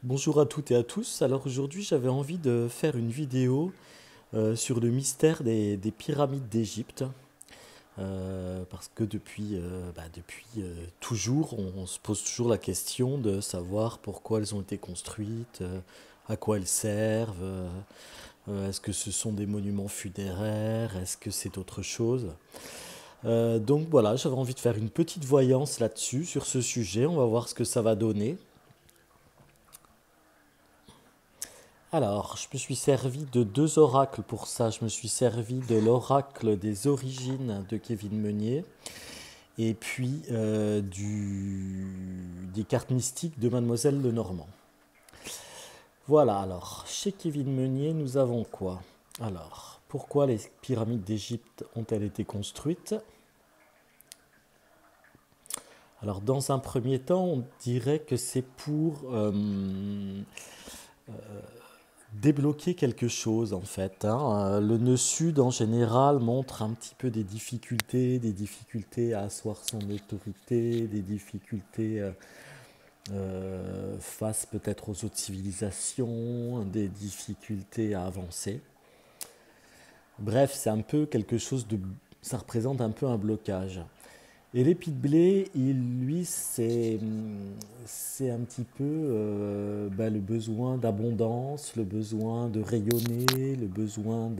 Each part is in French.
Bonjour à toutes et à tous. Alors aujourd'hui, j'avais envie de faire une vidéo sur le mystère des pyramides d'Égypte. Parce que depuis toujours, on se pose toujours la question de savoir pourquoi elles ont été construites, à quoi elles servent, est-ce que ce sont des monuments funéraires, est-ce que c'est autre chose. Donc voilà, j'avais envie de faire une petite voyance là-dessus, sur ce sujet. On va voir ce que ça va donner. Alors, je me suis servi de deux oracles pour ça. Je me suis servi de l'oracle des origines de Kevin Meunier et puis des cartes mystiques de Mademoiselle Lenormand. Voilà, alors, chez Kevin Meunier, nous avons quoi? Alors, pourquoi les pyramides d'Égypte ont-elles été construites? Alors, dans un premier temps, on dirait que c'est pour débloquer quelque chose en fait, hein. Le nœud sud en général montre un petit peu des difficultés à asseoir son autorité, des difficultés face peut-être aux autres civilisations, des difficultés à avancer. Bref, c'est un peu quelque chose de... ça représente un peu un blocage. Et l'épi de blé, lui, c'est un petit peu le besoin d'abondance, le besoin de rayonner, le besoin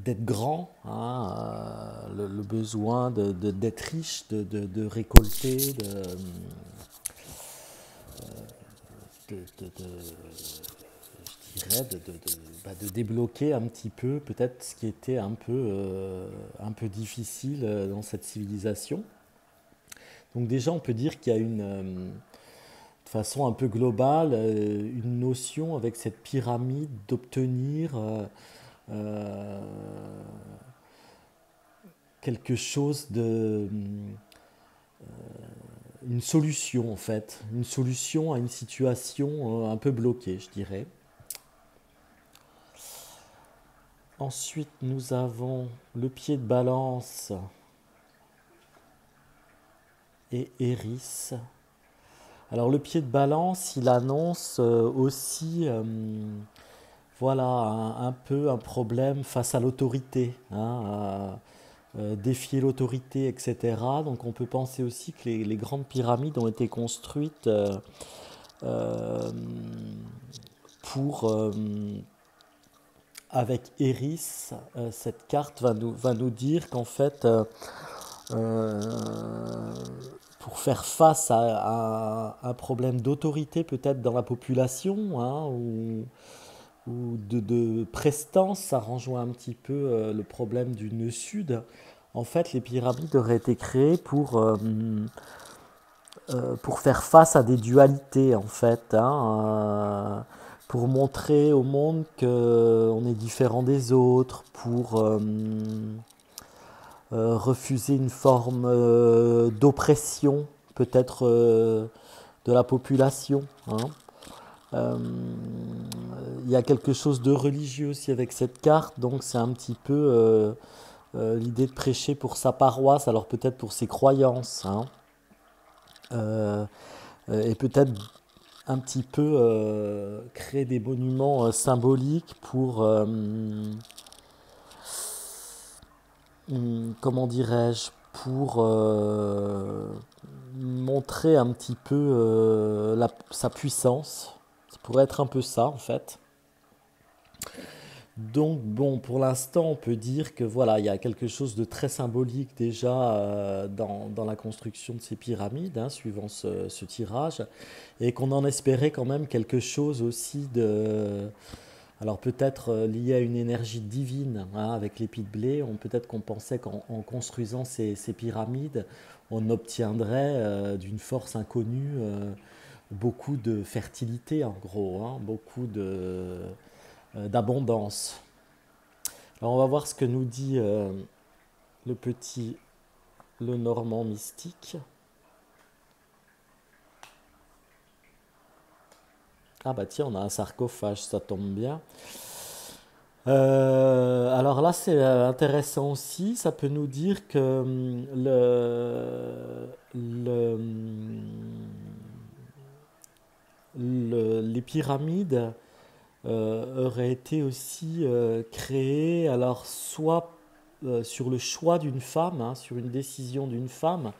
d'être grand, hein, le besoin d'être riche, de récolter, je dirais, de débloquer un petit peu peut-être ce qui était un peu difficile dans cette civilisation. Donc déjà, on peut dire qu'il y a de façon un peu globale, une notion avec cette pyramide d'obtenir euh, quelque chose une solution en fait, une solution à une situation un peu bloquée, je dirais. Ensuite, nous avons le pied de balance et Eris. Alors le pied de balance, il annonce aussi voilà, un peu un problème face à l'autorité, hein, défier l'autorité, etc. Donc on peut penser aussi que les grandes pyramides ont été construites euh, pour, avec Eris, cette carte va nous dire qu'en fait, euh, pour faire face à un problème d'autorité peut-être dans la population, hein, ou de prestance, ça rejoint un petit peu le problème du nœud sud. En fait, les pyramides auraient été créées pour faire face à des dualités, en fait, hein, pour montrer au monde qu'on est différent des autres, pour refuser une forme d'oppression, peut-être de la population, hein. Euh, il y a quelque chose de religieux aussi avec cette carte, donc c'est un petit peu l'idée de prêcher pour sa paroisse, alors peut-être pour ses croyances, hein. Euh, et peut-être un petit peu créer des monuments symboliques pour, comment dirais-je, pour montrer un petit peu sa puissance. Ça pourrait être un peu ça en fait. Donc bon, pour l'instant, on peut dire que voilà, il y a quelque chose de très symbolique déjà dans la construction de ces pyramides, hein, suivant ce tirage, et qu'on en espérait quand même quelque chose aussi de, alors peut-être lié à une énergie divine, hein, avec l'épi de blé. Peut-être qu'on pensait qu'en en construisant ces pyramides, on obtiendrait d'une force inconnue beaucoup de fertilité en gros, hein, beaucoup d'abondance. Alors on va voir ce que nous dit le petit le Normand mystique. Ah bah tiens, on a un sarcophage, ça tombe bien. Alors là, c'est intéressant aussi. Ça peut nous dire que les pyramides auraient été aussi créées, alors soit sur le choix d'une femme, hein, sur une décision d'une femme,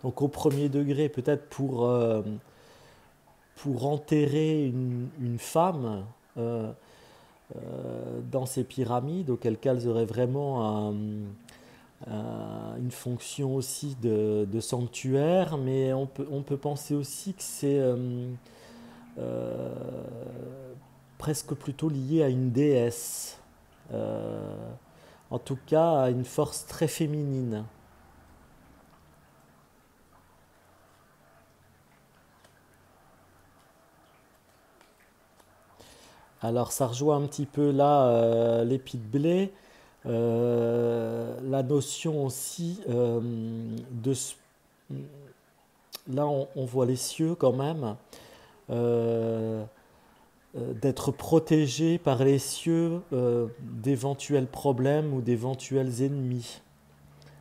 donc au premier degré peut-être pour enterrer une femme dans ces pyramides, auquel cas elles auraient vraiment une fonction aussi de sanctuaire, mais on peut penser aussi que c'est euh, presque plutôt lié à une déesse, euh, en tout cas à une force très féminine. Alors ça rejoint un petit peu là l'épi de blé, la notion aussi là on voit les cieux quand même, euh, d'être protégé par les cieux d'éventuels problèmes ou d'éventuels ennemis.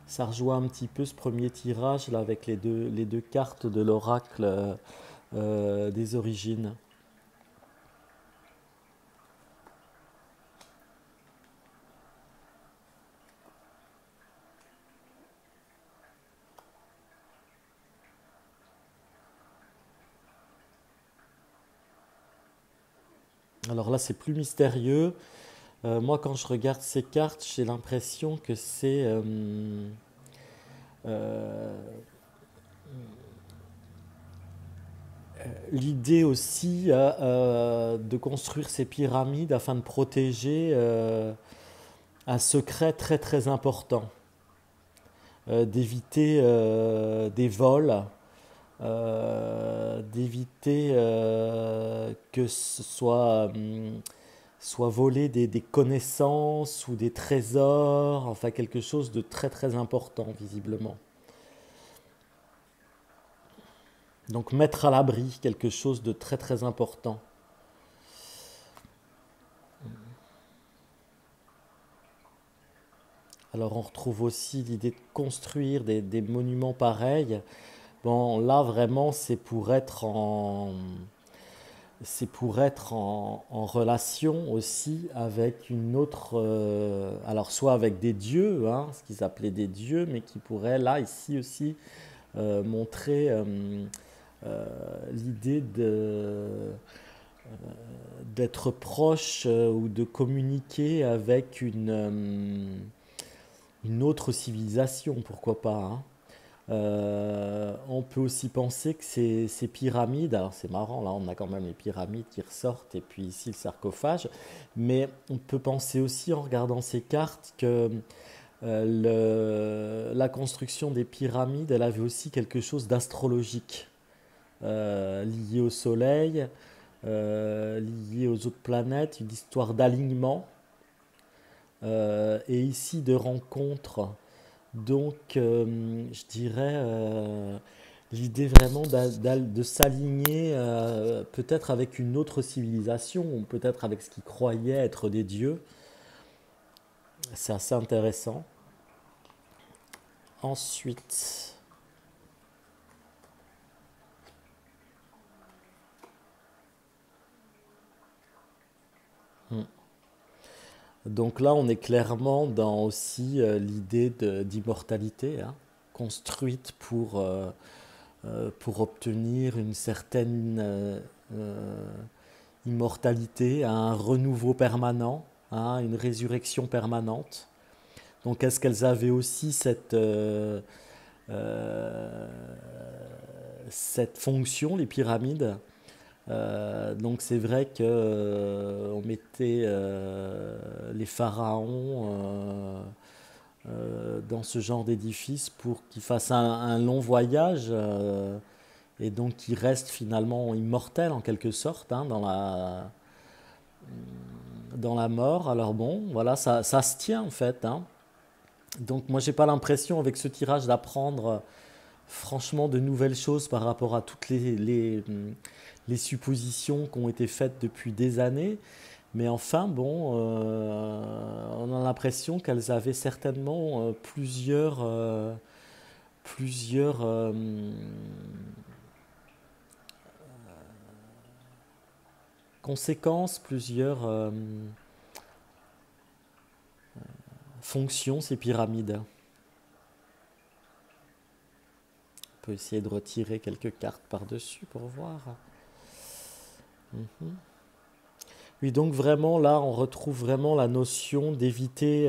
Ça rejoint un petit peu ce premier tirage là avec les deux cartes de l'oracle des origines. Alors là c'est plus mystérieux. Moi quand je regarde ces cartes j'ai l'impression que c'est euh, l'idée aussi de construire ces pyramides afin de protéger un secret très très important, d'éviter des vols, d'éviter que ce soit volé des connaissances ou des trésors, enfin quelque chose de très très important visiblement. Donc mettre à l'abri quelque chose de très très important. Alors on retrouve aussi l'idée de construire des monuments pareils. Bon, là vraiment c'est pour être en relation aussi avec une autre, alors soit avec des dieux, hein, ce qu'ils appelaient des dieux, mais qui pourrait là ici aussi montrer l'idée d'être proche ou de communiquer avec une autre civilisation, pourquoi pas, hein. On peut aussi penser que ces pyramides, alors c'est marrant, là on a quand même les pyramides qui ressortent et puis ici le sarcophage, mais on peut penser aussi en regardant ces cartes que la construction des pyramides, elle avait aussi quelque chose d'astrologique, lié au soleil, lié aux autres planètes, une histoire d'alignement, et ici de rencontre. Donc, je dirais l'idée vraiment de s'aligner peut-être avec une autre civilisation, ou peut-être avec ce qu'ils croyaient être des dieux. C'est assez intéressant. Ensuite, hmm. Donc là, on est clairement dans aussi l'idée d'immortalité, hein, construite pour obtenir une certaine immortalité, un renouveau permanent, hein, une résurrection permanente. Donc est-ce qu'elles avaient aussi euh, cette fonction, les pyramides? Donc c'est vrai que on mettait les pharaons dans ce genre d'édifice pour qu'ils fassent un long voyage et donc qu'ils restent finalement immortels en quelque sorte, hein, dans la mort. Alors bon, voilà, ça se tient en fait, hein. Donc moi j'ai pas l'impression avec ce tirage d'apprendre franchement de nouvelles choses par rapport à toutes les suppositions qui ont été faites depuis des années. Mais enfin, bon, on a l'impression qu'elles avaient certainement plusieurs conséquences, plusieurs fonctions, ces pyramides. On peut essayer de retirer quelques cartes par-dessus pour voir. Mhm. Oui, donc vraiment là, on retrouve vraiment la notion d'éviter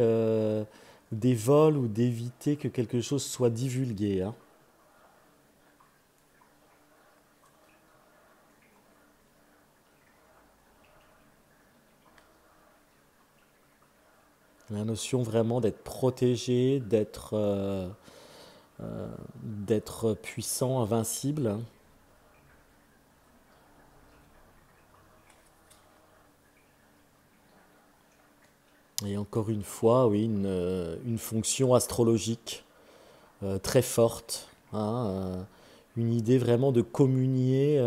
des vols ou d'éviter que quelque chose soit divulgué, hein. La notion vraiment d'être protégé, d'être puissant, invincible. Et encore une fois, oui, une fonction astrologique très forte, hein, une idée vraiment de communiquer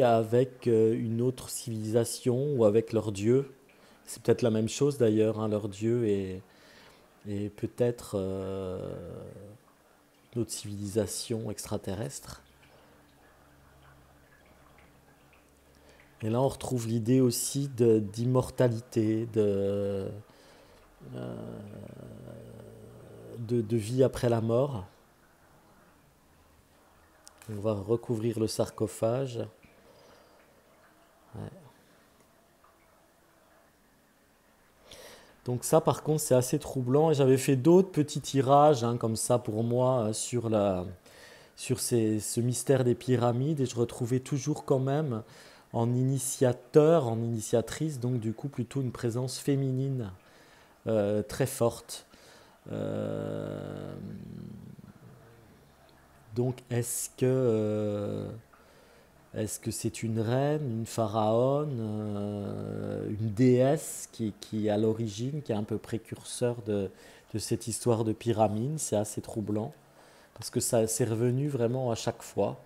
avec une autre civilisation ou avec leur dieu. C'est peut-être la même chose d'ailleurs, hein, leur dieu et peut-être une autre civilisation extraterrestre. Et là, on retrouve l'idée aussi d'immortalité, de vie après la mort. On va recouvrir le sarcophage. Ouais. Donc ça, par contre, c'est assez troublant. Et j'avais fait d'autres petits tirages, hein, comme ça pour moi, sur ce mystère des pyramides. Et je retrouvais toujours quand même en initiateur, en initiatrice, donc du coup plutôt une présence féminine très forte. Euh, donc est-ce que c'est une reine, une pharaone, une déesse qui est à l'origine, qui est un peu précurseur de cette histoire de pyramide? C'est assez troublant parce que ça c'est revenu vraiment à chaque fois.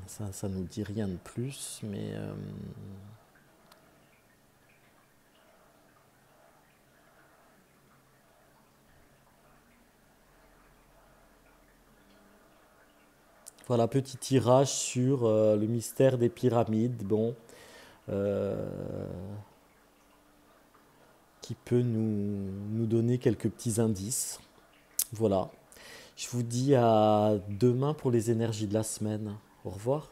Ça nous dit rien de plus, mais voilà, petit tirage sur le mystère des pyramides. Bon, euh, qui peut nous donner quelques petits indices. Voilà. Je vous dis à demain pour les énergies de la semaine. Au revoir.